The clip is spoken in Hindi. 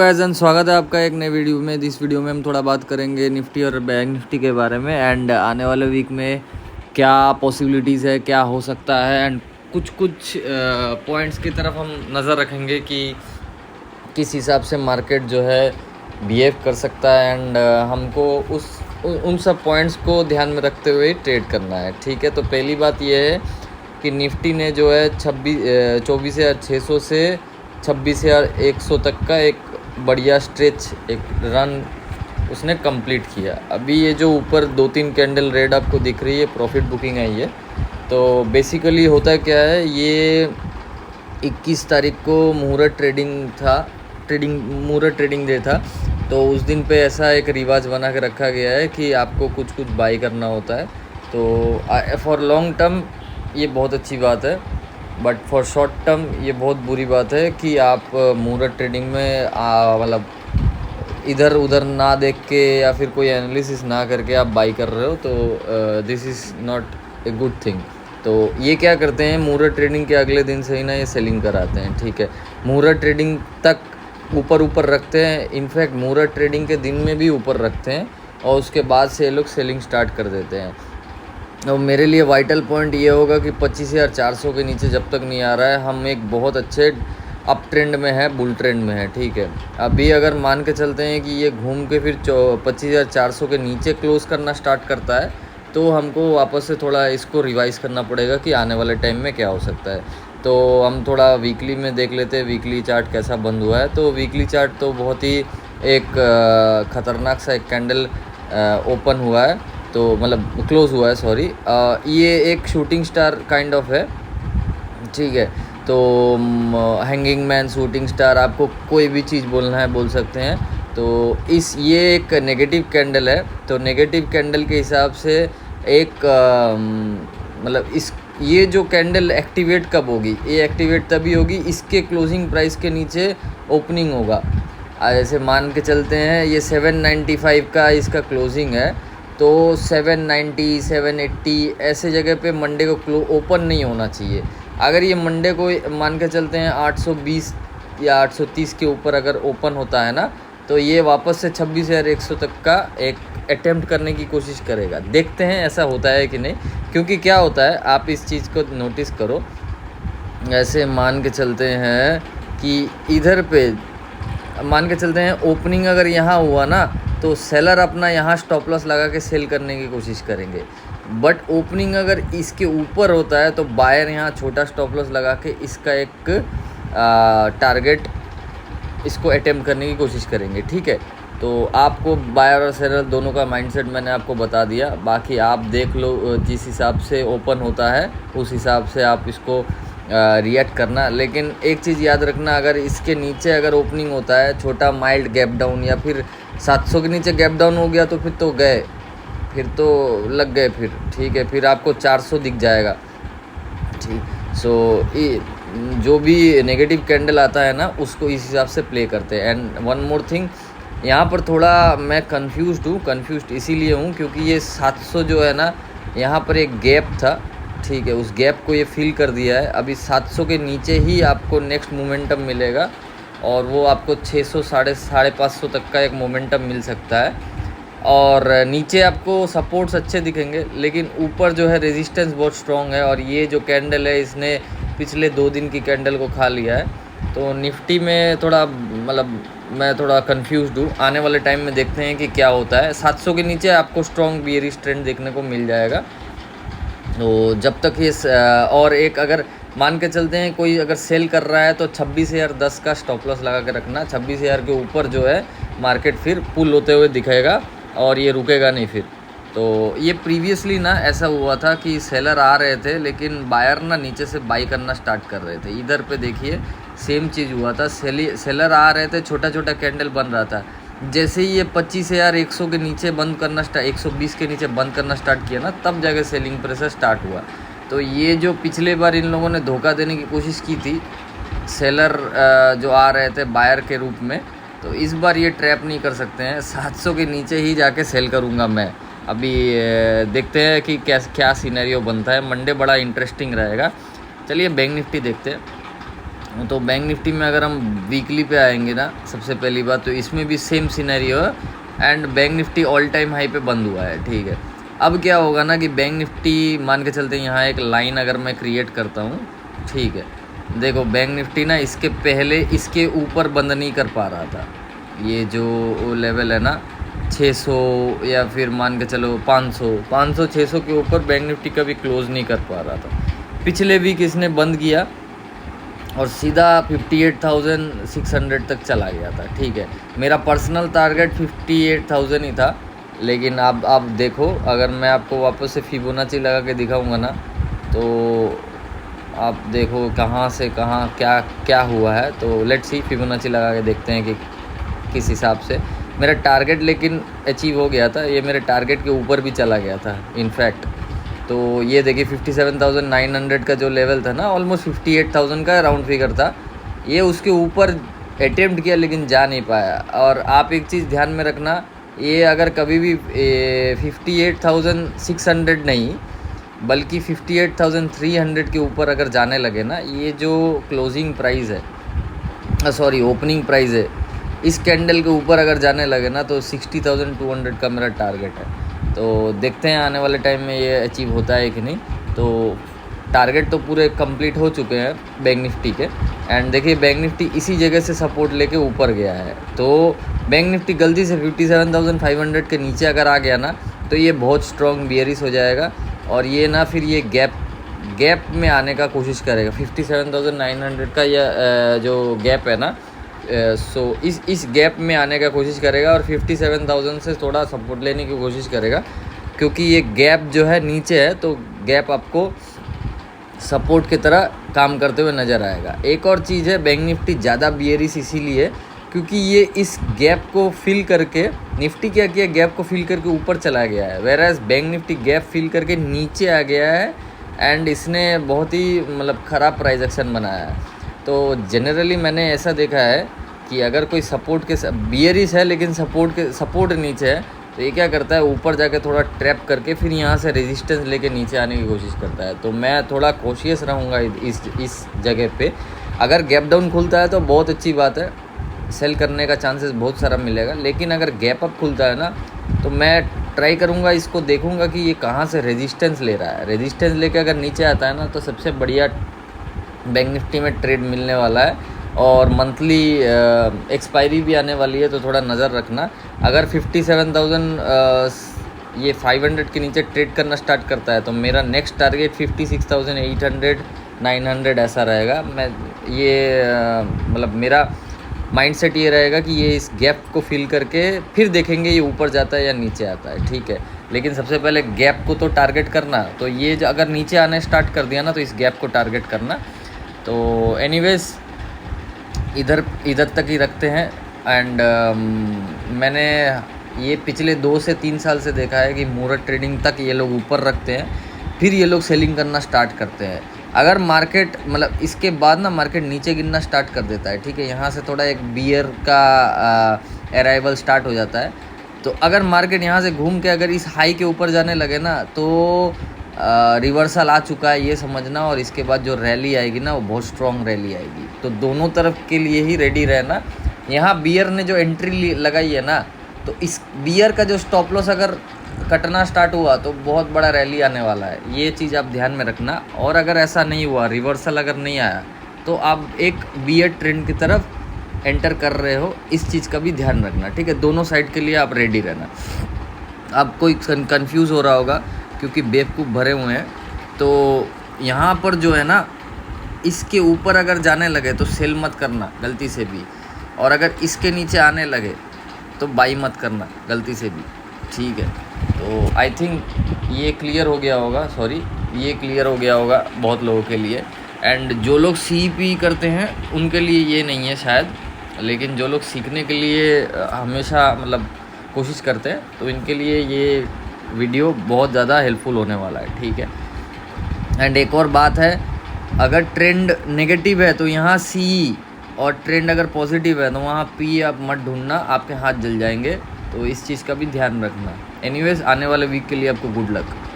गाइस, स्वागत है आपका एक नए वीडियो में। इस वीडियो में हम थोड़ा बात करेंगे निफ्टी और बैंक निफ्टी के बारे में एंड आने वाले वीक में क्या पॉसिबिलिटीज़ है, क्या हो सकता है एंड कुछ पॉइंट्स की तरफ हम नज़र रखेंगे कि किस हिसाब से मार्केट जो है बिहेव कर सकता है एंड हमको उन सब पॉइंट्स को ध्यान में रखते हुए ट्रेड करना है। ठीक है, तो पहली बात यह है कि निफ्टी ने जो है 24,600 से 26,100 तक का एक बढ़िया स्ट्रेच, एक रन उसने कंप्लीट किया। अभी ये जो ऊपर 2-3 कैंडल रेड आपको दिख रही है, प्रॉफिट बुकिंग है ये। तो बेसिकली होता क्या है, ये 21 तारीख को मुहूर्त ट्रेडिंग डे था। तो उस दिन पे ऐसा एक रिवाज बना के रखा गया है कि आपको कुछ बाई करना होता है। तो फॉर लॉन्ग टर्म ये बहुत अच्छी बात है, बट फॉर शॉर्ट टर्म ये बहुत बुरी बात है कि आप मुहूर्त ट्रेडिंग में मतलब इधर उधर ना देख के या फिर कोई एनालिसिस ना करके आप बाई कर रहे हो, तो this is not a good thing. तो ये क्या करते हैं, मुहूर्त ट्रेडिंग के अगले दिन से ही ना ये सेलिंग कराते हैं। ठीक है, मुहूर्त ट्रेडिंग तक ऊपर रखते हैं, इनफैक्ट मुहूर्त ट्रेडिंग के दिन में भी ऊपर रखते हैं और उसके बाद से ये लोग सेलिंग स्टार्ट कर देते हैं। और मेरे लिए वाइटल पॉइंट ये होगा कि 25,400 के नीचे जब तक नहीं आ रहा है, हम एक बहुत अच्छे अप ट्रेंड में है, बुल ट्रेंड में है। ठीक है, अभी अगर मान के चलते हैं कि ये घूम के फिर 25,400 के नीचे क्लोज़ करना स्टार्ट करता है, तो हमको वापस से थोड़ा इसको रिवाइज़ करना पड़ेगा कि आने वाले टाइम में क्या हो सकता है। तो हम थोड़ा वीकली में देख लेते हैं, वीकली चार्ट कैसा बंद हुआ है। तो वीकली चार्ट तो बहुत ही एक ख़तरनाक सा एक कैंडल ओपन हुआ है, तो मतलब क्लोज़ हुआ है, सॉरी। ये एक शूटिंग स्टार काइंड ऑफ है। ठीक है, तो हैंगिंग मैन, शूटिंग स्टार, आपको कोई भी चीज़ बोलना है बोल सकते हैं। तो ये एक नेगेटिव कैंडल है। तो नेगेटिव कैंडल के हिसाब से एक मतलब ये जो कैंडल एक्टिवेट कब होगी, ये एक्टिवेट तभी होगी इसके क्लोजिंग प्राइस के नीचे ओपनिंग होगा। जैसे मान के चलते हैं ये 795 का इसका क्लोजिंग है, तो 790, 780 ऐसे जगह पे मंडे को ओपन नहीं होना चाहिए। अगर ये मंडे को मान के चलते हैं 820 या 830 के ऊपर अगर ओपन होता है ना, तो ये वापस से 26,100 तक का एक अटेम्प्ट करने की कोशिश करेगा। देखते हैं ऐसा होता है कि नहीं, क्योंकि क्या होता है, आप इस चीज़ को नोटिस करो। ऐसे मान के चलते हैं कि इधर पे मान के चलते हैं ओपनिंग अगर यहाँ हुआ ना, तो सेलर अपना यहाँ स्टॉप लॉस लगा के सेल करने की कोशिश करेंगे। बट ओपनिंग अगर इसके ऊपर होता है तो बायर यहाँ छोटा स्टॉप लॉस लगा के इसका एक टारगेट इसको अटेम्प्ट करने की कोशिश करेंगे। ठीक है, तो आपको बायर और सेलर दोनों का माइंडसेट मैंने आपको बता दिया। बाकी आप देख लो, जिस हिसाब से ओपन होता है उस हिसाब से आप इसको रिएक्ट करना। लेकिन एक चीज़ याद रखना, अगर इसके नीचे अगर ओपनिंग होता है छोटा माइल्ड गैप डाउन या फिर 700 के नीचे गैप डाउन हो गया, तो फिर तो गए, फिर तो लग गए फिर। ठीक है, फिर आपको 400 दिख जाएगा। ठीक, सो जो भी नेगेटिव कैंडल आता है ना, उसको इस हिसाब से प्ले करते हैं। एंड वन मोर थिंग, यहाँ पर थोड़ा मैं कन्फ्यूज्ड इसीलिए हूँ क्योंकि ये 700 जो है ना, यहाँ पर एक गैप था। ठीक है, उस गैप को ये फिल कर दिया है। अभी 700 के नीचे ही आपको नेक्स्ट मोमेंटम मिलेगा और वो आपको 600 550 तक का एक मोमेंटम मिल सकता है। और नीचे आपको सपोर्ट्स अच्छे दिखेंगे, लेकिन ऊपर जो है रेजिस्टेंस बहुत स्ट्रॉन्ग है। और ये जो कैंडल है, इसने पिछले 2 दिन की कैंडल को खा लिया है। तो निफ्टी में थोड़ा मतलब मैं थोड़ा कंफ्यूज्ड हूँ। आने वाले टाइम में देखते हैं कि क्या होता है। 700 के नीचे आपको स्ट्रॉन्ग बियरिश ट्रेंड देखने को मिल जाएगा। तो जब तक ये और एक अगर मान के चलते हैं कोई अगर सेल कर रहा है, तो 26,010 का स्टॉप लॉस लगा के रखना। 26,000 के ऊपर जो है मार्केट फिर पुल होते हुए दिखेगा और ये रुकेगा नहीं फिर। तो ये प्रीवियसली ना ऐसा हुआ था कि सेलर आ रहे थे, लेकिन बायर ना नीचे से बाई करना स्टार्ट कर रहे थे। इधर पे देखिए सेम चीज़ हुआ था, सेलर आ रहे थे, छोटा छोटा कैंडल बन रहा था। जैसे ही ये 25,100 के नीचे बंद करना 120 के नीचे बंद करना स्टार्ट किया ना, तब जाके सेलिंग प्रेशर स्टार्ट हुआ। तो ये जो पिछले बार इन लोगों ने धोखा देने की कोशिश की थी, सेलर जो आ रहे थे बायर के रूप में, तो इस बार ये ट्रैप नहीं कर सकते हैं। 700 के नीचे ही जाके सेल करूँगा मैं। अभी देखते हैं कि क्या सिनेरियो बनता है। मंडे बड़ा इंटरेस्टिंग रहेगा। चलिए बैंक निफ्टी देखते हैं। तो बैंक निफ्टी में अगर हम वीकली पे आएंगे ना, सबसे पहली बात तो इसमें भी सेम सिनेरियो है and bank Nifty all time high पे बंद हुआ है, ठीक है। अब क्या होगा ना कि बैंक निफ्टी मान के चलते हैं, यहाँ एक लाइन अगर मैं क्रिएट करता हूँ, ठीक है। देखो बैंक निफ्टी ना इसके पहले इसके ऊपर बंद नहीं कर पा रहा था, ये जो लेवल है ना 600 या फिर मान के चलो 500 600 के ऊपर बैंक निफ्टी कभी क्लोज नहीं कर पा रहा था। पिछले वीक इसने बंद किया और सीधा 58,600 तक चला गया था, ठीक है। मेरा पर्सनल टारगेट 58,000 ही था, लेकिन आप देखो, अगर मैं आपको वापस से फिबोनाची लगा के दिखाऊंगा ना, तो आप देखो कहाँ से कहाँ क्या क्या हुआ है। तो लेट्स सी, फिबोनाची लगा के देखते हैं कि किस हिसाब से मेरा टारगेट लेकिन अचीव हो गया था। ये मेरे टारगेट के ऊपर भी चला गया था इनफैक्ट। तो ये देखिए 57,900 का जो लेवल था ना, ऑलमोस्ट 58,000 का राउंड फिगर था, ये उसके ऊपर अटेम्प्ट किया लेकिन जा नहीं पाया। और आप एक चीज़ ध्यान में रखना, ये अगर कभी भी 58,600 नहीं बल्कि 58,300 के ऊपर अगर जाने लगे ना, ये जो क्लोजिंग प्राइस है, सॉरी ओपनिंग प्राइस है, इस कैंडल के ऊपर अगर जाने लगे ना, तो 60,200 का मेरा टारगेट है। तो देखते हैं आने वाले टाइम में ये अचीव होता है कि नहीं। तो टारगेट तो पूरे कंप्लीट हो चुके हैं बैंक निफ्टी के। एंड देखिए बैंक निफ्टी इसी जगह से सपोर्ट लेके ऊपर गया है। तो बैंक निफ्टी गलती से 57,500 के नीचे अगर आ गया ना, तो ये बहुत स्ट्रॉन्ग बियरिश हो जाएगा और ये ना फिर ये गैप में आने का कोशिश करेगा। 57,900 का यह जो गैप है ना, सो इस गैप में आने का कोशिश करेगा और 57,000 से थोड़ा सपोर्ट लेने की कोशिश करेगा, क्योंकि ये गैप जो है नीचे है, तो गैप आपको सपोर्ट की तरह काम करते हुए नज़र आएगा। एक और चीज़ है, बैंक निफ्टी ज़्यादा बियरिश इसीलिए क्योंकि ये इस गैप को फिल करके, निफ्टी क्या किया, गैप को फिल करके ऊपर चला गया है, वेराज बैंक निफ्टी गैप फिल करके नीचे आ गया है एंड इसने बहुत ही मतलब ख़राब प्राइस एक्शन बनाया है। तो जनरली मैंने ऐसा देखा है कि अगर कोई सपोर्ट के बियरिश है लेकिन सपोर्ट नीचे है, तो ये क्या करता है, ऊपर जाके थोड़ा ट्रैप करके फिर यहाँ से रेजिस्टेंस लेके नीचे आने की कोशिश करता है। तो मैं थोड़ा कॉशियस रहूँगा इस जगह पे। अगर गैप डाउन खुलता है तो बहुत अच्छी बात है, सेल करने का चांसेस बहुत सारा मिलेगा, लेकिन अगर गैप अप खुलता है ना, तो मैं ट्राई करूँगा, इसको देखूँगा कि ये कहाँ से रेजिस्टेंस ले रहा है। रेजिस्टेंस लेके अगर नीचे आता है ना, तो सबसे बढ़िया बैंक निफ्टी में ट्रेड मिलने वाला है और मंथली एक्सपायरी भी आने वाली है, तो थोड़ा नज़र रखना। अगर 57,000 ये 500 के नीचे ट्रेड करना स्टार्ट करता है, तो मेरा नेक्स्ट टारगेट 56,800 900 ऐसा रहेगा। मैं ये मतलब मेरा माइंडसेट ये रहेगा कि ये इस गैप को फिल करके फिर देखेंगे ये ऊपर जाता है या नीचे आता है, ठीक है। लेकिन सबसे पहले गैप को तो टारगेट करना, तो ये अगर नीचे आने स्टार्ट कर दिया ना, तो इस गैप को टारगेट करना। तो एनीवेज इधर तक ही रखते हैं। एंड मैंने ये पिछले 2 से 3 साल से देखा है कि मुहूर्त ट्रेडिंग तक ये लोग ऊपर रखते हैं, फिर ये लोग सेलिंग करना स्टार्ट करते हैं। अगर मार्केट मतलब इसके बाद ना मार्केट नीचे गिरना स्टार्ट कर देता है, ठीक है, यहाँ से थोड़ा एक बियर का अराइवल स्टार्ट हो जाता है। तो अगर मार्केट यहाँ से घूम के अगर इस हाई के ऊपर जाने लगे ना, तो रिवर्सल आ चुका है ये समझना, और इसके बाद जो रैली आएगी ना, वो बहुत स्ट्रॉन्ग रैली आएगी। तो दोनों तरफ के लिए ही रेडी रहना। यहाँ बियर ने जो एंट्री लगाई है ना, तो इस बियर का जो स्टॉप लॉस अगर कटना स्टार्ट हुआ तो बहुत बड़ा रैली आने वाला है, ये चीज़ आप ध्यान में रखना। और अगर ऐसा नहीं हुआ, रिवर्सल अगर नहीं आया, तो आप एक बियर ट्रेंड की तरफ एंटर कर रहे हो, इस चीज़ का भी ध्यान रखना, ठीक है। दोनों साइड के लिए आप रेडी रहना। आप कोई कंफ्यूज हो रहा होगा क्योंकि बेवकूफ़ भरे हुए हैं, तो यहाँ पर जो है ना, इसके ऊपर अगर जाने लगे तो सेल मत करना गलती से भी, और अगर इसके नीचे आने लगे तो बाई मत करना गलती से भी, ठीक है। तो आई थिंक ये क्लियर हो गया होगा, ये क्लियर हो गया होगा बहुत लोगों के लिए। एंड जो लोग CP करते हैं उनके लिए ये नहीं है शायद, लेकिन जो लोग सीखने के लिए हमेशा मतलब कोशिश करते हैं, तो इनके लिए ये वीडियो बहुत ज़्यादा हेल्पफुल होने वाला है, ठीक है। एंड एक और बात है, अगर ट्रेंड नेगेटिव है तो यहाँ C, और ट्रेंड अगर पॉजिटिव है तो वहाँ P आप मत ढूंढना, आपके हाथ जल जाएंगे। तो इस चीज़ का भी ध्यान रखना। एनीवेज आने वाले वीक के लिए आपको गुड लक।